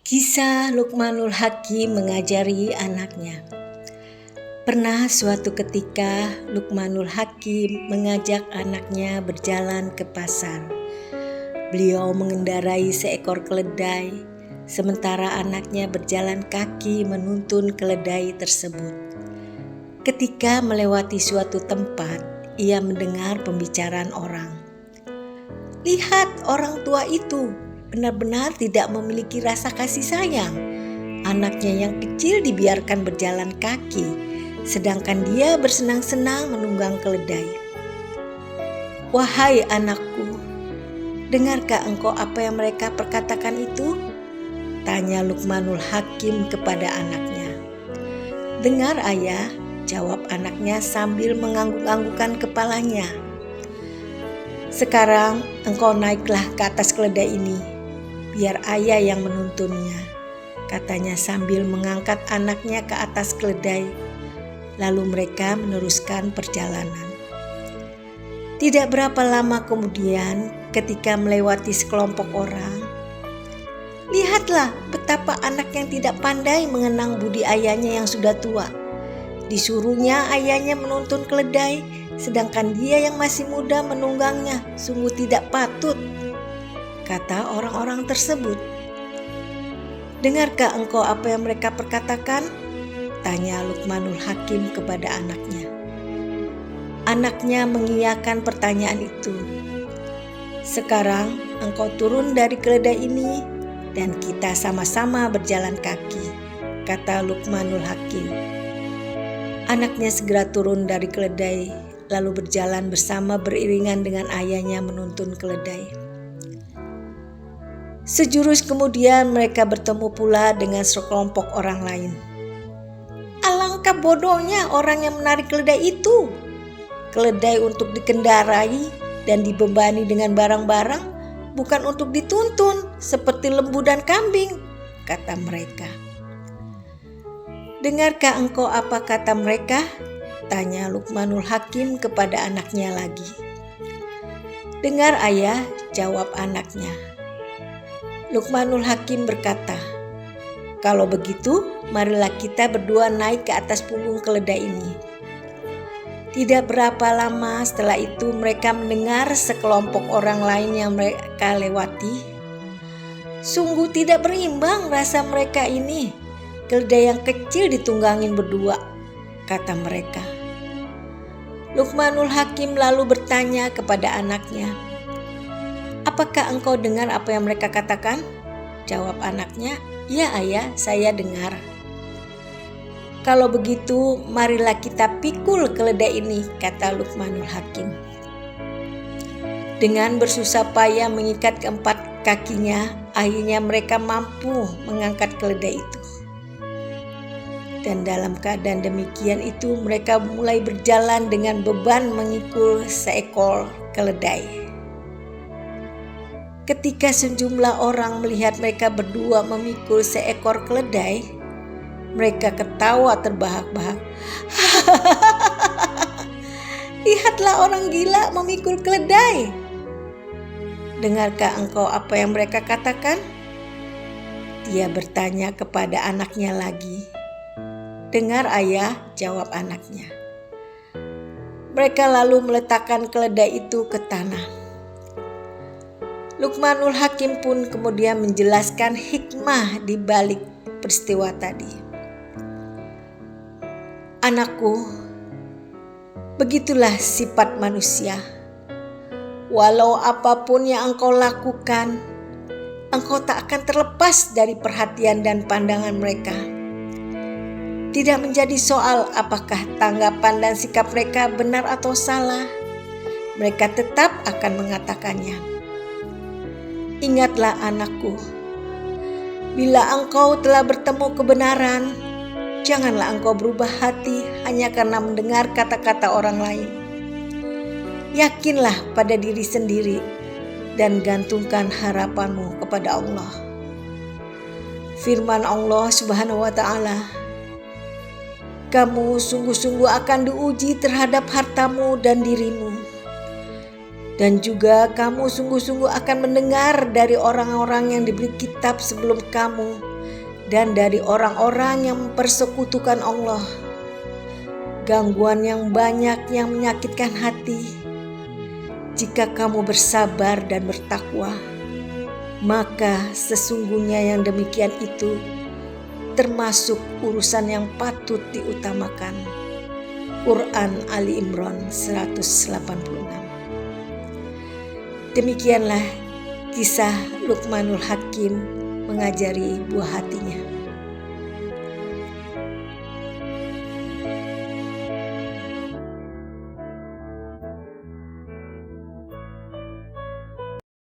Kisah Luqmanul Hakim mengajari anaknya. Pernah suatu ketika Luqmanul Hakim mengajak anaknya berjalan ke pasar. Beliau mengendarai seekor keledai, sementara anaknya berjalan kaki menuntun keledai tersebut. Ketika melewati suatu tempat, ia mendengar pembicaraan orang. "Lihat, orang tua itu benar-benar tidak memiliki rasa kasih sayang. Anaknya yang kecil dibiarkan berjalan kaki, sedangkan dia bersenang-senang menunggang keledai." "Wahai anakku, dengarkah engkau apa yang mereka perkatakan itu?" tanya Luqmanul Hakim kepada anaknya. "Dengar ayah," jawab anaknya sambil mengangguk-anggukkan kepalanya. "Sekarang engkau naiklah ke atas keledai ini, biar ayah yang menuntunnya," katanya sambil mengangkat anaknya ke atas keledai. Lalu mereka meneruskan perjalanan. Tidak berapa lama kemudian, ketika melewati sekelompok orang, lihatlah betapa anak yang tidak pandai mengenang budi ayahnya yang sudah tua. Disuruhnya ayahnya menuntun keledai, sedangkan dia yang masih muda menunggangnya. Sungguh tidak patut, kata orang-orang tersebut. "Dengarkah engkau apa yang mereka perkatakan?" tanya Luqmanul Hakim kepada anaknya. Anaknya mengiyakan pertanyaan itu. "Sekarang engkau turun dari keledai ini dan kita sama-sama berjalan kaki," kata Luqmanul Hakim. Anaknya segera turun dari keledai, lalu berjalan bersama beriringan dengan ayahnya menuntun keledai. Sejurus kemudian mereka bertemu pula dengan sekelompok orang lain. "Alangkah bodohnya orang yang menarik keledai itu. Keledai untuk dikendarai dan dibebani dengan barang-barang, bukan untuk dituntun seperti lembu dan kambing," kata mereka. "Dengarkah engkau apa kata mereka?" tanya Luqmanul Hakim kepada anaknya lagi. "Dengar ayah," jawab anaknya. Luqmanul Hakim berkata, "Kalau begitu, marilah kita berdua naik ke atas punggung keledai ini." Tidak berapa lama setelah itu mereka mendengar sekelompok orang lain yang mereka lewati. "Sungguh tidak berimbang rasa mereka ini. Keledai yang kecil ditunggangin berdua," kata mereka. Luqmanul Hakim lalu bertanya kepada anaknya, "Apakah engkau dengar apa yang mereka katakan?" Jawab anaknya, "Ya ayah, saya dengar." "Kalau begitu, marilah kita pikul keledai ini," kata Luqmanul Hakim. Dengan bersusah payah mengikat keempat kakinya, akhirnya mereka mampu mengangkat keledai itu. Dan dalam keadaan demikian itu mereka mulai berjalan dengan beban mengikul seekor keledai. Ketika sejumlah orang melihat mereka berdua memikul seekor keledai, mereka ketawa terbahak-bahak. "Lihatlah orang gila memikul keledai." "Dengarkah engkau apa yang mereka katakan?" Dia bertanya kepada anaknya lagi. "Dengar ayah," jawab anaknya. Mereka lalu meletakkan keledai itu ke tanah. Luqmanul Hakim pun kemudian menjelaskan hikmah di balik peristiwa tadi. "Anakku, begitulah sifat manusia. Walau apapun yang engkau lakukan, engkau tak akan terlepas dari perhatian dan pandangan mereka. Tidak menjadi soal apakah tanggapan dan sikap mereka benar atau salah, mereka tetap akan mengatakannya. Ingatlah anakku, bila engkau telah bertemu kebenaran, janganlah engkau berubah hati hanya karena mendengar kata-kata orang lain. Yakinlah pada diri sendiri dan gantungkan harapanmu kepada Allah." Firman Allah Subhanahu wa Ta'ala, "Kamu sungguh-sungguh akan diuji terhadap hartamu dan dirimu. Dan juga kamu sungguh-sungguh akan mendengar dari orang-orang yang diberi kitab sebelum kamu dan dari orang-orang yang mempersekutukan Allah, gangguan yang banyak yang menyakitkan hati. Jika kamu bersabar dan bertakwa, maka sesungguhnya yang demikian itu termasuk urusan yang patut diutamakan. Quran Ali Imran 186. Demikianlah kisah Luqmanul Hakim mengajari buah hatinya.